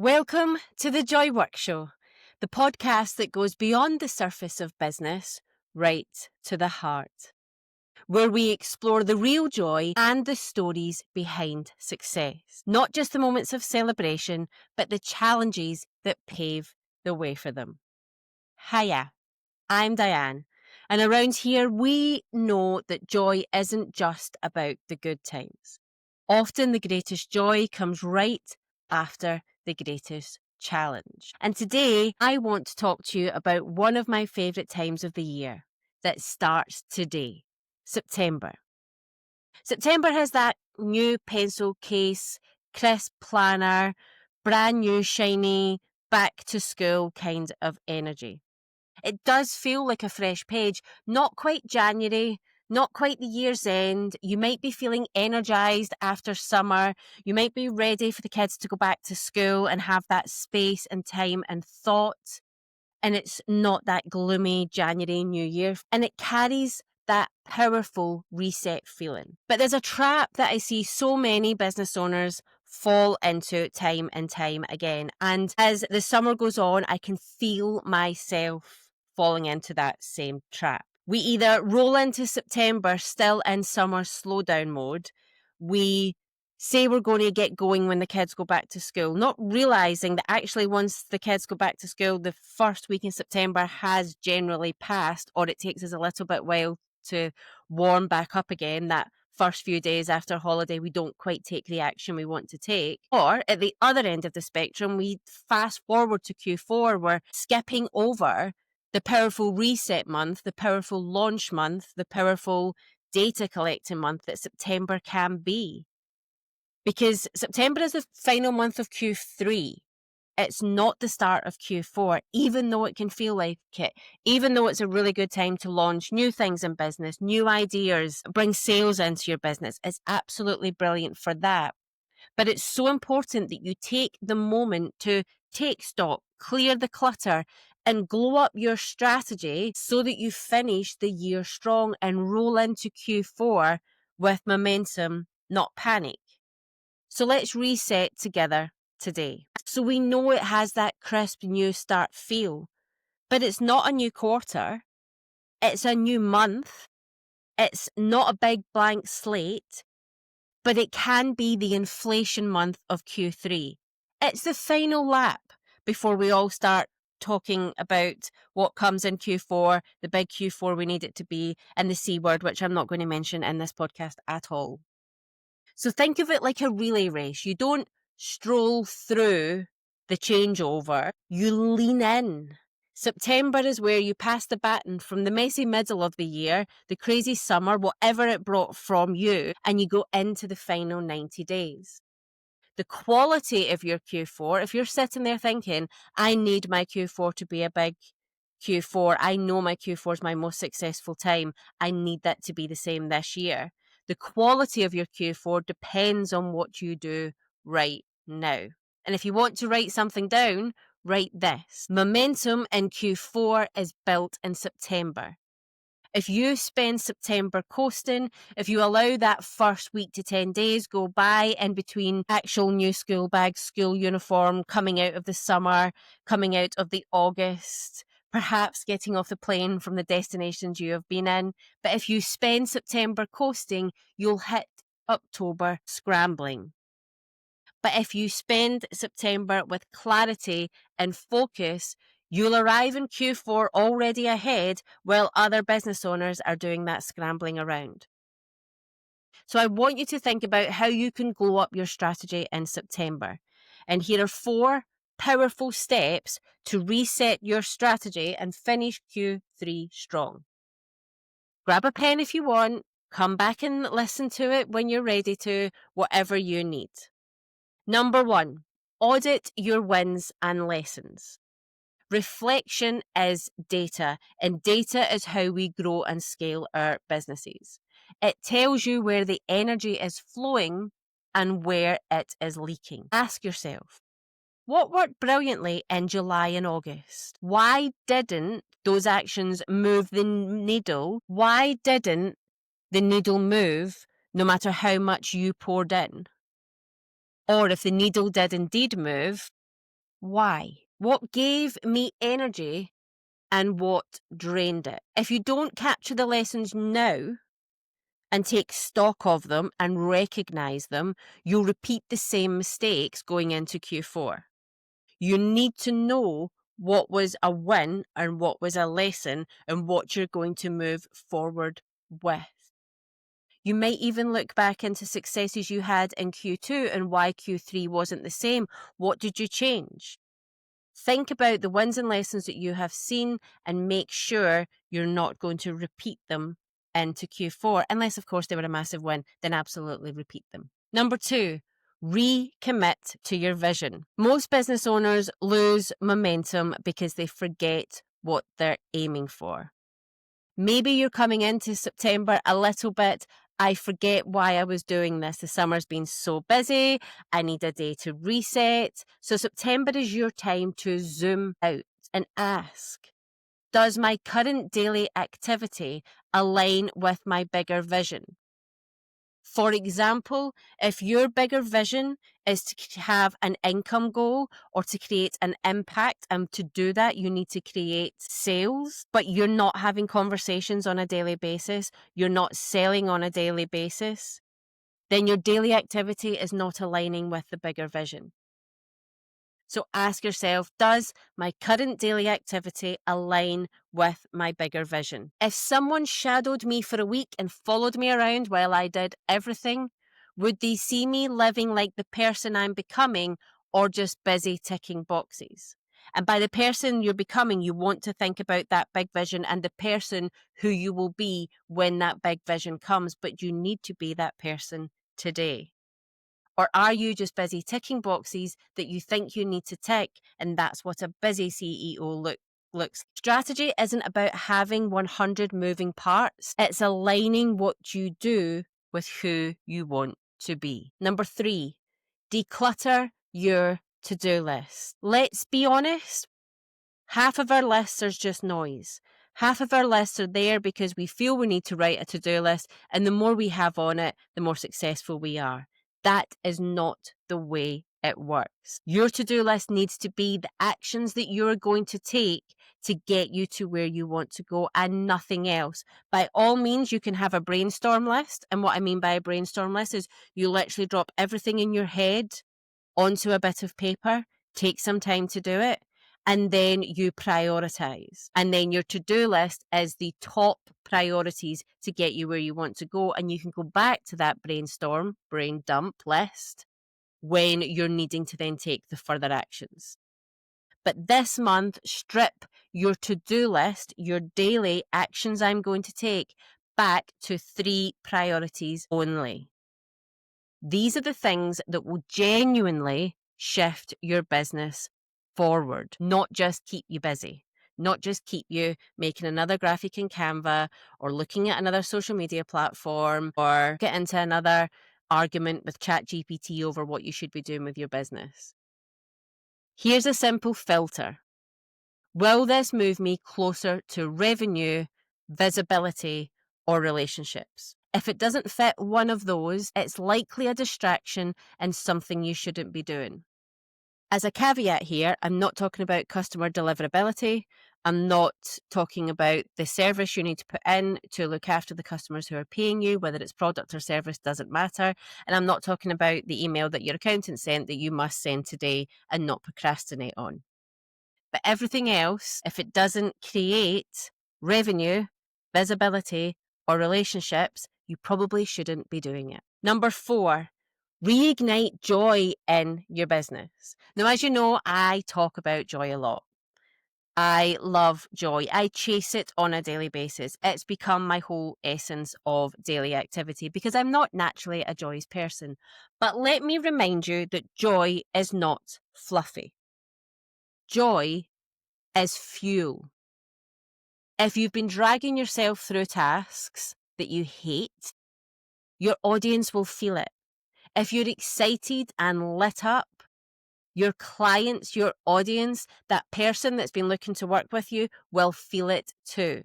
Welcome to the Joy Work Show, the podcast that goes beyond the surface of business, right to the heart, where we explore the real joy and the stories behind success. Not just the moments of celebration, but the challenges that pave the way for them. Hiya, I'm Diane, and around here we know that joy isn't just about the good times. Often the greatest joy comes right after the greatest challenge. And today I want to talk to you about one of my favourite times of the year that starts today, September. September has that new pencil case, crisp planner, brand new shiny, back to school kind of energy. It does feel like a fresh page, not quite January, not quite the year's end. You might be feeling energized after summer. You might be ready for the kids to go back to school and have that space and time and thought. And it's not that gloomy January, New Year. And it carries that powerful reset feeling. But there's a trap that I see so many business owners fall into time and time again. And as the summer goes on, I can feel myself falling into that same trap. We either roll into September still in summer slowdown mode. We say we're going to get going when the kids go back to school, not realizing that actually once the kids go back to school, the first week in September has generally passed, or it takes us a little bit while to warm back up again. That first few days after holiday, we don't quite take the action we want to take. Or at the other end of the spectrum, we fast forward to Q4, we're skipping over the powerful reset month, the powerful launch month, the powerful data collecting month that September can be. Because September is the final month of Q3. It's not the start of Q4, even though it can feel like it, even though it's a really good time to launch new things in business, new ideas, bring sales into your business. It's absolutely brilliant for that. But it's so important that you take the moment to take stock, clear the clutter, and glow up your strategy so that you finish the year strong and roll into Q4 with momentum, not panic. So let's reset together today. So we know it has that crisp new start feel, but it's not a new quarter. It's a new month. It's not a big blank slate, but it can be the inflation month of Q3. It's the final lap before we all start talking about what comes in Q4, the big Q4 we need it to be, and the C word, which I'm not going to mention in this podcast at all. So think of it like a relay race. You don't stroll through the changeover, you lean in. September is where you pass the baton from the messy middle of the year, the crazy summer, whatever it brought from you, and you go into the final 90 days. The quality of your Q4, if you're sitting there thinking, I need my Q4 to be a big Q4, I know my Q4 is my most successful time, I need that to be the same this year. The quality of your Q4 depends on what you do right now. And if you want to write something down, write this. Momentum in Q4 is built in September. If you spend September coasting, if you allow that first week to 10 days go by in between actual new school bags, school uniform, coming out of the summer, coming out of the August, perhaps getting off the plane from the destinations you have been in. But if you spend September coasting, you'll hit October scrambling. But if you spend September with clarity and focus, you'll arrive in Q4 already ahead while other business owners are doing that scrambling around. So I want you to think about how you can glow up your strategy in September. And here are 4 powerful steps to reset your strategy and finish Q3 strong. Grab a pen if you want, come back and listen to it when you're ready to, whatever you need. Number 1, audit your wins and lessons. Reflection is data, and data is how we grow and scale our businesses. It tells you where the energy is flowing and where it is leaking. Ask yourself, what worked brilliantly in July and August? Why didn't those actions move the needle? Why didn't the needle move no matter how much you poured in? Or if the needle did indeed move, Why? What gave me energy and what drained it? If you don't capture the lessons now and take stock of them and recognize them, you'll repeat the same mistakes going into Q4. You need to know what was a win and what was a lesson and what you're going to move forward with. You might even look back into successes you had in Q2 and why Q3 wasn't the same. What did you change? Think about the wins and lessons that you have seen and make sure you're not going to repeat them into Q4. Unless, of course, they were a massive win, then absolutely repeat them. Number 2, recommit to your vision. Most business owners lose momentum because they forget what they're aiming for. Maybe you're coming into September a little bit, I forget why I was doing this. The summer's been so busy. I need a day to reset. So September is your time to zoom out and ask, does my current daily activity align with my bigger vision? For example, if your bigger vision is to have an income goal or to create an impact, and to do that, you need to create sales, but you're not having conversations on a daily basis, you're not selling on a daily basis, then your daily activity is not aligning with the bigger vision. So ask yourself, does my current daily activity align with my bigger vision? If someone shadowed me for a week and followed me around while I did everything, would they see me living like the person I'm becoming or just busy ticking boxes? And by the person you're becoming, you want to think about that big vision and the person who you will be when that big vision comes, but you need to be that person today. Or are you just busy ticking boxes that you think you need to tick, and that's what a busy CEO looks? Strategy isn't about having 100 moving parts. It's aligning what you do with who you want to be. Number 3, declutter your to-do list. Let's be honest. Half of our lists are just noise. Half of our lists are there because we feel we need to write a to-do list, and the more we have on it, the more successful we are. That is not the way it works. Your to-do list needs to be the actions that you're going to take to get you to where you want to go and nothing else. By all means, you can have a brainstorm list. And what I mean by a brainstorm list is you literally drop everything in your head onto a bit of paper, take some time to do it, and then you prioritize. And then your to-do list is the top priorities to get you where you want to go. And you can go back to that brainstorm, brain dump list when you're needing to then take the further actions. But this month, strip your to-do list, your daily actions I'm going to take, back to 3 priorities only. These are the things that will genuinely shift your business forward, not just keep you busy, not just keep you making another graphic in Canva or looking at another social media platform or get into another argument with ChatGPT over what you should be doing with your business. Here's a simple filter. Will this move me closer to revenue, visibility, or relationships? If it doesn't fit one of those, it's likely a distraction and something you shouldn't be doing. As a caveat here, I'm not talking about customer deliverability. I'm not talking about the service you need to put in to look after the customers who are paying you, whether it's product or service, doesn't matter. And I'm not talking about the email that your accountant sent that you must send today and not procrastinate on. But everything else, if it doesn't create revenue, visibility, or relationships, you probably shouldn't be doing it. Number 4, reignite joy in your business. Now, as you know, I talk about joy a lot. I love joy. I chase it on a daily basis. It's become my whole essence of daily activity because I'm not naturally a joyous person. But let me remind you that joy is not fluffy. Joy is fuel. If you've been dragging yourself through tasks that you hate, your audience will feel it. If you're excited and lit up, your clients, your audience, that person that's been looking to work with you will feel it too.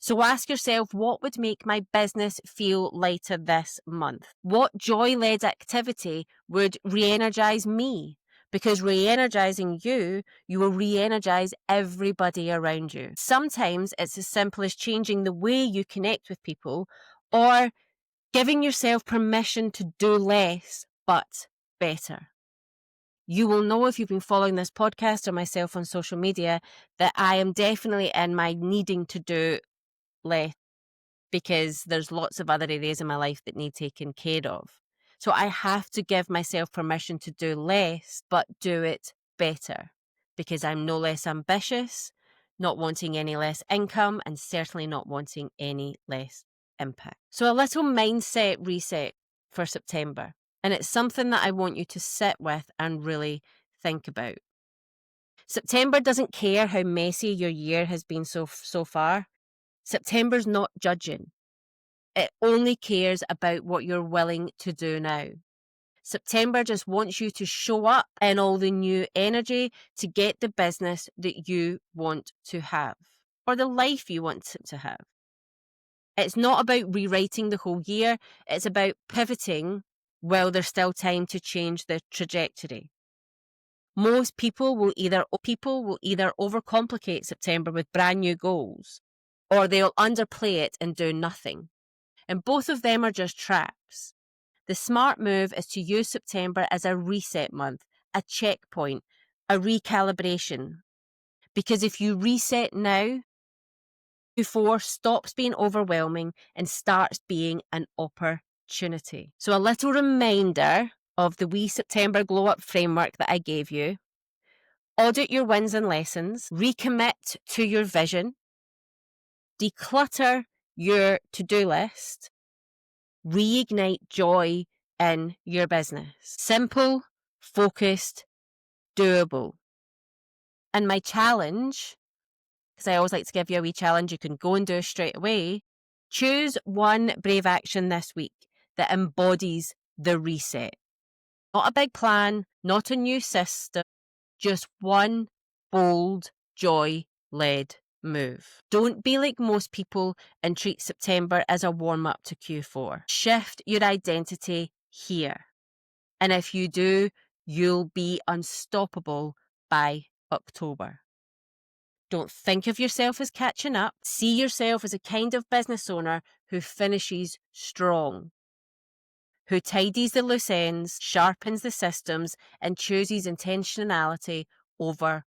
So ask yourself, what would make my business feel lighter this month? What joy-led activity would re-energize me? Because re-energizing you will re-energize everybody around you. Sometimes it's as simple as changing the way you connect with people or giving yourself permission to do less, but better. You will know if you've been following this podcast or myself on social media that I am definitely in my needing to do less because there's lots of other areas in my life that need taken care of. So I have to give myself permission to do less, but do it better because I'm no less ambitious, not wanting any less income, and certainly not wanting any less impact. So a little mindset reset for September. And it's something that I want you to sit with and really think about. September doesn't care how messy your year has been so far. September's not judging. It only cares about what you're willing to do now. September just wants you to show up in all the new energy to get the business that you want to have or the life you want to have. It's not about rewriting the whole year. It's about pivoting while there's still time to change the trajectory. Most people will either overcomplicate September with brand new goals, or they'll underplay it and do nothing. And both of them are just traps. The smart move is to use September as a reset month, a checkpoint, a recalibration. Because if you reset now, Q4 stops being overwhelming and starts being an opportunity. So a little reminder of the wee September Glow Up framework that I gave you. Audit your wins and lessons, recommit to your vision, declutter your to-do list, reignite joy in your business. Simple, focused, doable. And my challenge, because I always like to give you a wee challenge you can go and do straight away, choose one brave action this week that embodies the reset. Not a big plan, not a new system, just one bold, joy-led move. Don't be like most people and treat September as a warm-up to Q4. Shift your identity here. And if you do, you'll be unstoppable by October. Don't think of yourself as catching up. See yourself as a kind of business owner who finishes strong, who tidies the loose ends, sharpens the systems, and chooses intentionality over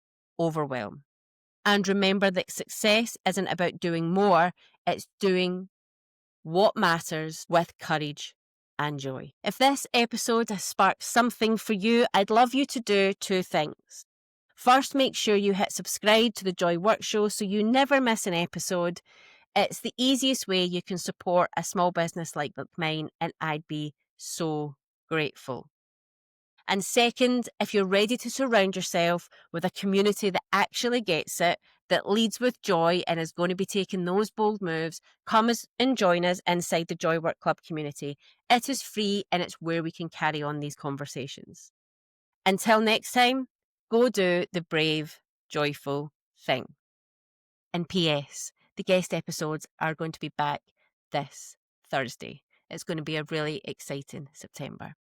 overwhelm. And remember that success isn't about doing more, it's doing what matters with courage and joy. If this episode has sparked something for you, I'd love you to do two things. First, make sure you hit subscribe to the Joy Work Show so you never miss an episode. It's the easiest way you can support a small business like mine, and I'd be so grateful. And second, if you're ready to surround yourself with a community that actually gets it, that leads with joy and is going to be taking those bold moves, come and join us inside the Joy Work Club community. It is free and it's where we can carry on these conversations. Until next time, go do the brave, joyful thing. And P.S., the guest episodes are going to be back this Thursday. It's going to be a really exciting September.